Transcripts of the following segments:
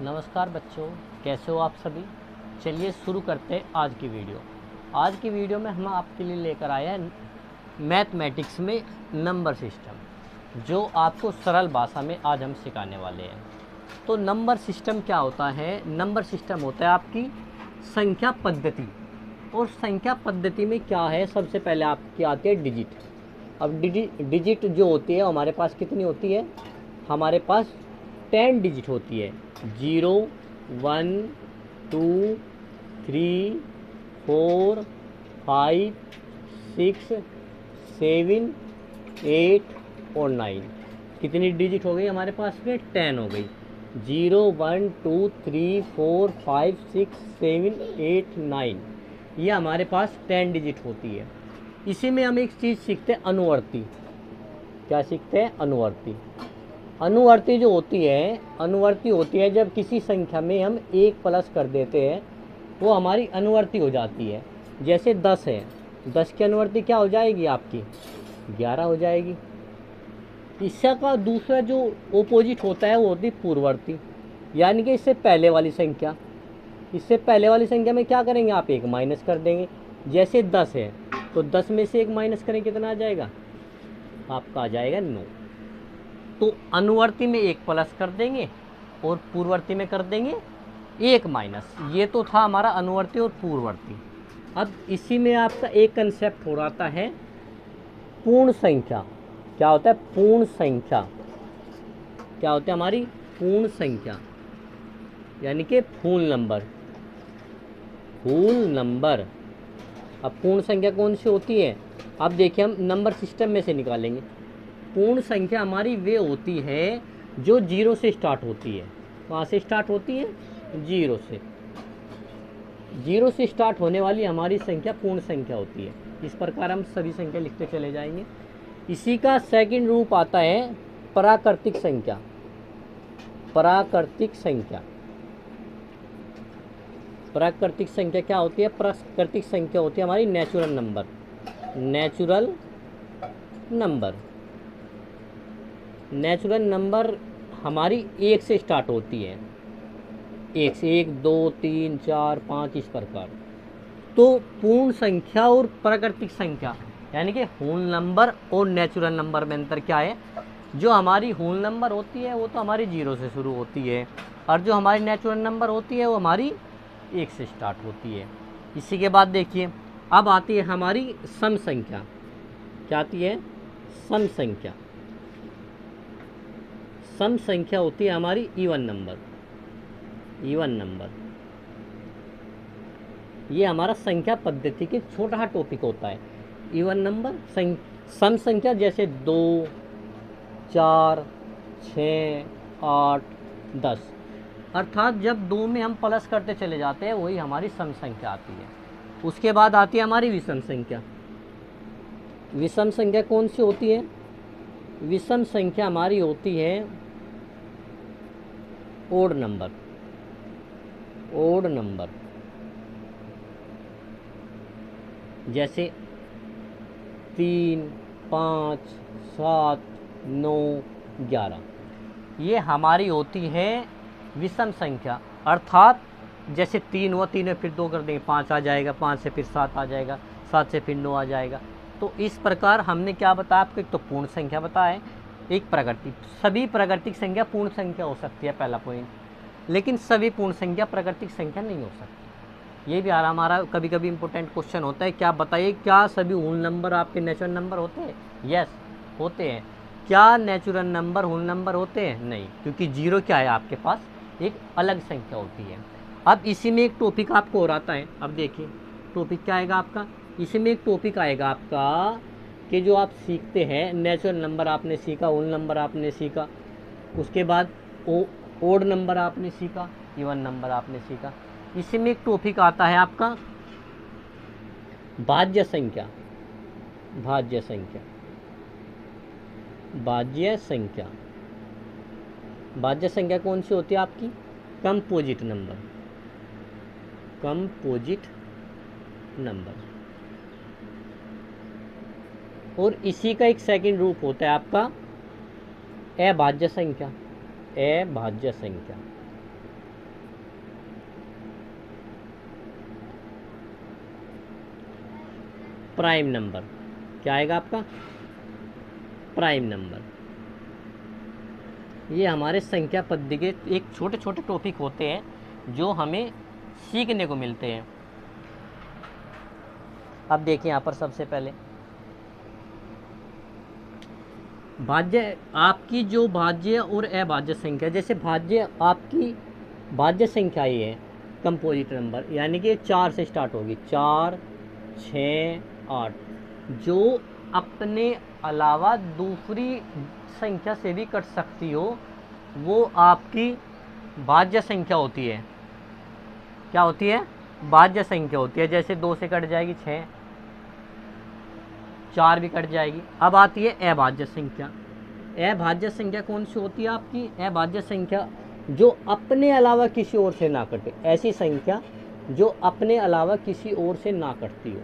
नमस्कार बच्चों, कैसे हो आप सभी। चलिए शुरू करते हैं आज की वीडियो। आज की वीडियो में हम आपके लिए लेकर आए हैं मैथमेटिक्स में नंबर सिस्टम, जो आपको सरल भाषा में आज हम सिखाने वाले हैं। तो नंबर सिस्टम क्या होता है? नंबर सिस्टम होता है आपकी संख्या पद्धति। और संख्या पद्धति में क्या है, सबसे पहले आपकी आती है डिजिट। अब डिजिट जो होती है हमारे पास कितनी होती है? हमारे पास 10 डिजिट होती है। 0, 1, 2, 3, 4, 5, 6, 7, 8 और 9। कितनी डिजिट हो गई हमारे पास में? 10 हो गई। 0, 1, 2, 3, 4, 5, 6, 7, 8, 9, ये हमारे पास 10 डिजिट होती है। इसी में हम एक चीज़ सीखते हैं, अनुवर्ती। क्या सीखते हैं? अनुवर्ती। अनुवर्ती जो होती है, अनुवर्ती होती है जब किसी संख्या में हम 1 प्लस कर देते हैं, वो हमारी अनुवर्ती हो जाती है। जैसे 10 है, 10 की अनुवर्ती क्या हो जाएगी आपकी? 11 हो जाएगी। इसका दूसरा जो ओपोजिट होता है वो होती है पूर्ववर्ती, यानी कि इससे पहले वाली संख्या। इससे पहले वाली संख्या में क्या करेंगे आप? 1 माइनस कर देंगे। जैसे 10 है तो 10 में से 1 माइनस करें, कितना आ जाएगा? आपका आ जाएगा 9। तो अनुवर्ती में 1 प्लस कर देंगे और पूर्ववर्ती में कर देंगे 1 माइनस। ये तो था हमारा अनुवर्ती और पूर्ववर्ती। अब इसी में आपका एक कंसेप्ट हो रहा है, पूर्ण संख्या। क्या होता है? पूर्ण संख्या। क्या होता है हमारी? पूर्ण संख्या, यानी कि फुल नंबर। Full number. अब पूर्ण संख्या कौन सी होती है? अब देखिए, हम नंबर सिस्टम में से निकालेंगे। पूर्ण संख्या हमारी वे होती है जो 0 से स्टार्ट होती है। कहाँ से स्टार्ट होती है? 0 से। 0 से स्टार्ट होने वाली हमारी संख्या पूर्ण संख्या होती है। इस प्रकार हम सभी संख्या लिखते चले जाएंगे। इसी का सेकंड रूप आता है प्राकृतिक संख्या। प्राकृतिक संख्या। प्राकृतिक संख्या क्या होती है? प्राकृतिक संख्या होती है हमारी natural number. Natural number. Natural number हमारी 1 से स्टार्ट होती है। 1 से 1, 2, 3, 4, 5 इस प्रकार। तो पूर्ण संख्या और प्राकृतिक संख्या, यानी कि होल नंबर और नेचुरल नंबर में अंतर क्या है? जो हमारी होल नंबर होती है वो तो हमारी 0 से शुरू होती है, और जो हमारी नेचुरल नंबर होती है वो हमारी 1 से स्टार्ट होती है। इसी के बाद देखिए, अब आती है हमारी सम संख्या। क्या आती है? सम संख्या। सम संख्या होती है हमारी इवन नंबर। इवन नंबर ये हमारा संख्या पद्धति के छोटा सा टॉपिक होता है। Even number. सम संख्या जैसे 2, 4, 6, 8, 10, अर्थात जब 2 में हम प्लस करते चले जाते हैं वही हमारी सम संख्या आती है। उसके बाद आती है हमारी विषम संख्या। विषम संख्या कौन सी होती है? विषम संख्या हमारी होती है ओड नंबर। ओड नंबर जैसे 3, 5, 7, 9, 11, ये हमारी होती है विषम संख्या। अर्थात जैसे 3 हुआ, 3 में फिर 2 कर देंगे, 5 आ जाएगा, 5 से फिर 7 आ जाएगा, 7 से फिर 9 आ जाएगा। तो इस प्रकार हमने क्या बताया आपको? एक तो पूर्ण संख्या बताया, एक प्राकृतिक। सभी प्राकृतिक संख्या पूर्ण संख्या हो सकती है, पहला पॉइंट। लेकिन सभी पूर्ण संख्या प्राकृतिक संख्या नहीं हो सकती। ये भी हमारा कभी कभी इंपॉर्टेंट क्वेश्चन होता है। क्या बताइए, क्या सभी होल नंबर आपके नेचुरल नंबर होते हैं? यस, होते हैं। क्या नेचुरल नंबर होल नंबर होते हैं? नहीं, क्योंकि 0 क्या है आपके पास? एक अलग संख्या होती है। अब इसी में एक टॉपिक आपको और आता है। अब देखिए टॉपिक क्या आएगा आपका? इसी में एक टॉपिक आएगा आपका कि जो आप सीखते हैं, नेचुरल नंबर आपने सीखा, होल नंबर आपने सीखा, उसके बाद ओड नंबर आपने सीखा, इवन नंबर आपने सीखा। इसी में एक टॉपिक आता है आपका भाज्य संख्या। भाज्य संख्या। भाज्य संख्या। भाज्य संख्या कौन सी होती है आपकी? Composite number. Composite number. और इसी का एक सेकंड रूप होता है आपका अभाज्य संख्या। अभाज्य संख्या। Prime number. क्या आएगा आपका? Prime number. ये हमारे संख्या पद्धति के एक छोटे छोटे टॉपिक होते हैं जो हमें सीखने को मिलते हैं। अब देखिए यहाँ पर सबसे पहले भाज्य, आपकी जो भाज्य और अभाज्य संख्या, जैसे भाज्य आपकी भाज्य संख्या ये है कंपोजिट नंबर, यानी कि 4 से स्टार्ट होगी, 4, 6, 8, जो अपने अलावा दूसरी संख्या से भी कट सकती हो, वो आपकी भाज्य संख्या होती है। क्या होती है? भाज्य संख्या होती है। जैसे 2 से कट जाएगी 6, 4 भी कट जाएगी। अब आती है अभाज्य संख्या। अभाज्य संख्या कौन सी होती है आपकी? अभाज्य संख्या जो अपने अलावा किसी और से ना कटे, ऐसी संख्या जो अपने अलावा किसी और से ना कटती हो।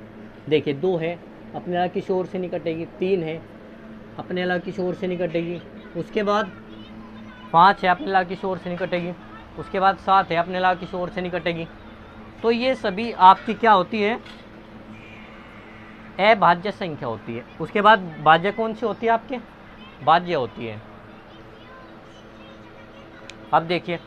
देखिए 2 है, अपने अलावा किसी और से नहीं कटेगी। 3 है, अपने अलावा किसी और से नहीं कटेगी। उसके बाद 5 है, अपने अलावा किसी और से नहीं कटेगी। उसके बाद 7 है, अपने अलावा किसी और से नहीं कटेगी। तो ये सभी आपकी क्या होती है? अभाज्य संख्या होती है। उसके बाद भाज्य कौन सी होती है आपके? भाज्य होती है। अब देखिए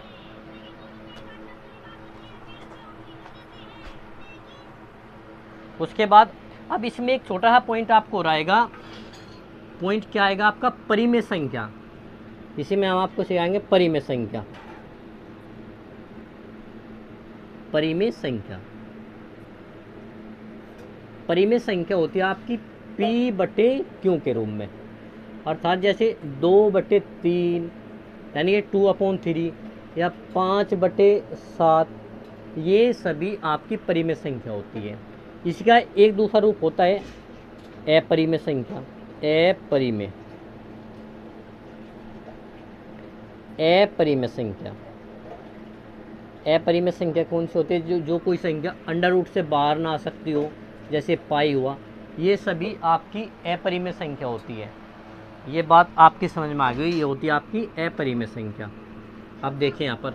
उसके बाद अब इसमें एक छोटा सा पॉइंट आपको रहेगा। पॉइंट क्या आएगा आपका? परिमेय संख्या। इसी में हम आपको सिखाएंगे परिमेय संख्या। परिमेय संख्या, परिमेय संख्या होती है आपकी P/Q के रूप में, अर्थात जैसे 2/3 यानी कि 2/3 या 5/7, ये सभी आपकी परिमेय संख्या होती है। इसका एक दूसरा रूप होता है अपरिमेय संख्या। अपरिमेय, अपरिमेय संख्या। अपरिमेय संख्या कौन सी होती है? जो कोई संख्या अंडर रूट से बाहर ना आ सकती हो, जैसे पाई हुआ, ये सभी आपकी अपरिमेय संख्या होती है। ये बात आपकी समझ में आ गई? ये होती है आपकी अपरिमेय संख्या। अब देखिए यहाँ पर,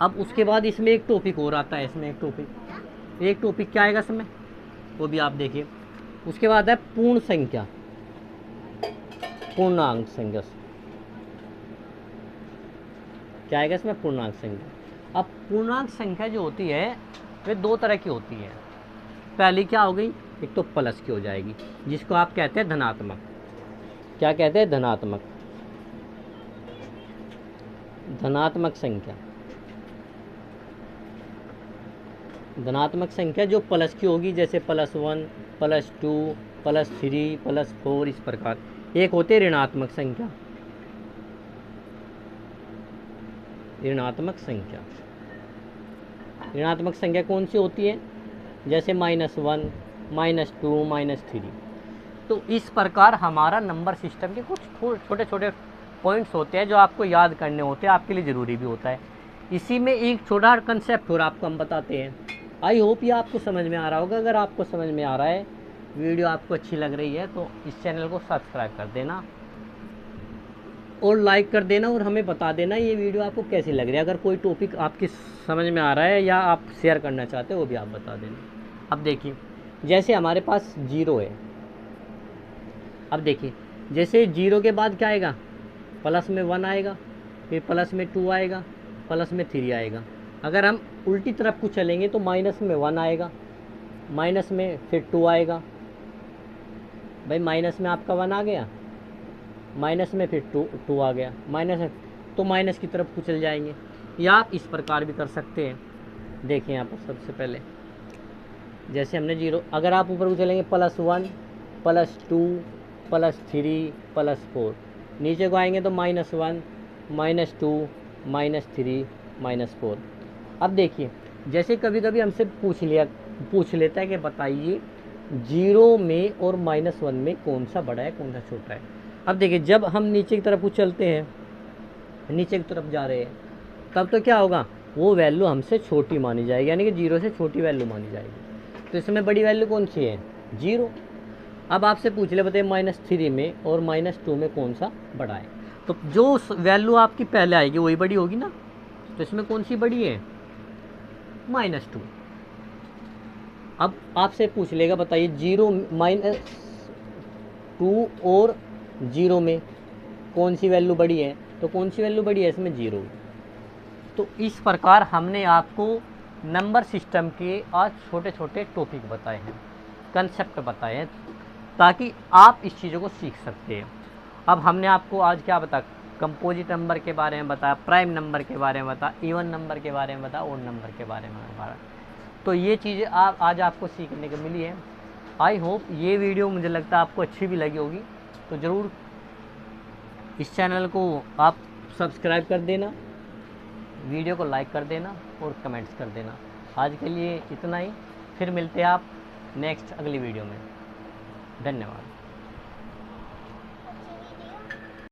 अब उसके बाद इसमें एक टॉपिक और आता है। इसमें एक टॉपिक क्या आएगा इसमें, वो भी आप देखिए। उसके बाद है पूर्ण संख्या, पूर्णांक संख्या। क्या आएगा इसमें? पूर्णांक संख्या। अब पूर्णांक संख्या जो होती है वे 2 तरह की होती है। पहली क्या हो गई? एक तो प्लस की हो जाएगी, जिसको आप कहते हैं धनात्मक। क्या कहते हैं? धनात्मक। धनात्मक संख्या, धनात्मक संख्या जो प्लस की होगी, जैसे +1, +2, +3, +4, इस प्रकार। एक होती है ऋणात्मक संख्या। ऋणात्मक संख्या, ऋणात्मक संख्या कौन सी होती है? जैसे -1, -2, -3। तो इस प्रकार हमारा नंबर सिस्टम के कुछ छोटे छोटे पॉइंट्स होते हैं जो आपको याद करने होते हैं, आपके लिए ज़रूरी भी होता है। इसी में एक छोटा कंसेप्ट और आपको हम बताते हैं। आई होप ये आपको समझ में आ रहा होगा। अगर आपको समझ में आ रहा है, वीडियो आपको अच्छी लग रही है, तो इस चैनल को सब्सक्राइब कर देना और लाइक कर देना, और हमें बता देना ये वीडियो आपको कैसी लग रही है। अगर कोई टॉपिक आपकी समझ में आ रहा है या आप शेयर करना चाहते हो, वो भी आप बता देना। अब देखिए, जैसे हमारे पास 0 है। अब देखिए, जैसे 0 के बाद क्या आएगा? प्लस में 1 आएगा, फिर प्लस में 2 आएगा, प्लस में 3 आएगा। अगर हम उल्टी तरफ को चलेंगे तो माइनस में 1 आएगा, माइनस में फिर 2 आएगा। भाई माइनस में आपका 1 आ गया, माइनस में फिर 2 आ गया, माइनस में, तो माइनस की तरफ को चल जाएंगे। या आप इस प्रकार भी कर सकते हैं। देखिए यहाँ पर सबसे पहले जैसे हमने 0, अगर आप ऊपर को चलेंगे +1, +2, +3, +4, नीचे को आएंगे तो -1, -2, -3, -4। अब देखिए, जैसे कभी कभी हमसे पूछ लेता है कि बताइए 0 में और -1 में कौन सा बड़ा है, कौन सा छोटा है। अब देखिए, जब हम नीचे की तरफ को चलते हैं, नीचे की तरफ जा रहे हैं, तब तो क्या होगा? वो वैल्यू हमसे छोटी मानी जाएगी, यानी कि 0 से छोटी वैल्यू मानी जाएगी। तो इसमें बड़ी वैल्यू कौन सी है? 0। अब आपसे पूछ ले बताइए -3 में और -2 में कौन सा बड़ा है, तो जो वैल्यू आपकी पहले आएगी वही बड़ी होगी ना। तो इसमें कौन सी बड़ी है? -2। अब आपसे पूछ लेगा बताइए 0 माइनस 2 और 0 में कौन सी वैल्यू बड़ी है, तो कौन सी वैल्यू बड़ी है इसमें 0। तो इस प्रकार हमने आपको नंबर सिस्टम के आज छोटे छोटे टॉपिक बताए हैं, कंसेप्ट बताए हैं, ताकि आप इस चीज़ों को सीख सकते हैं। अब हमने आपको आज क्या बताया, कंपोजिट नंबर के बारे में बताया, प्राइम नंबर के बारे में बताया, इवन नंबर के बारे में बताया, ओड नंबर के बारे में बताया। तो ये चीज़ें आज आपको सीखने को मिली है। आई होप ये वीडियो मुझे लगता है आपको अच्छी भी लगी होगी। तो ज़रूर इस चैनल को आप सब्सक्राइब कर देना, वीडियो को लाइक कर देना और कमेंट्स कर देना। आज के लिए इतना ही, फिर मिलते हैं आप नेक्स्ट अगली वीडियो में। धन्यवाद।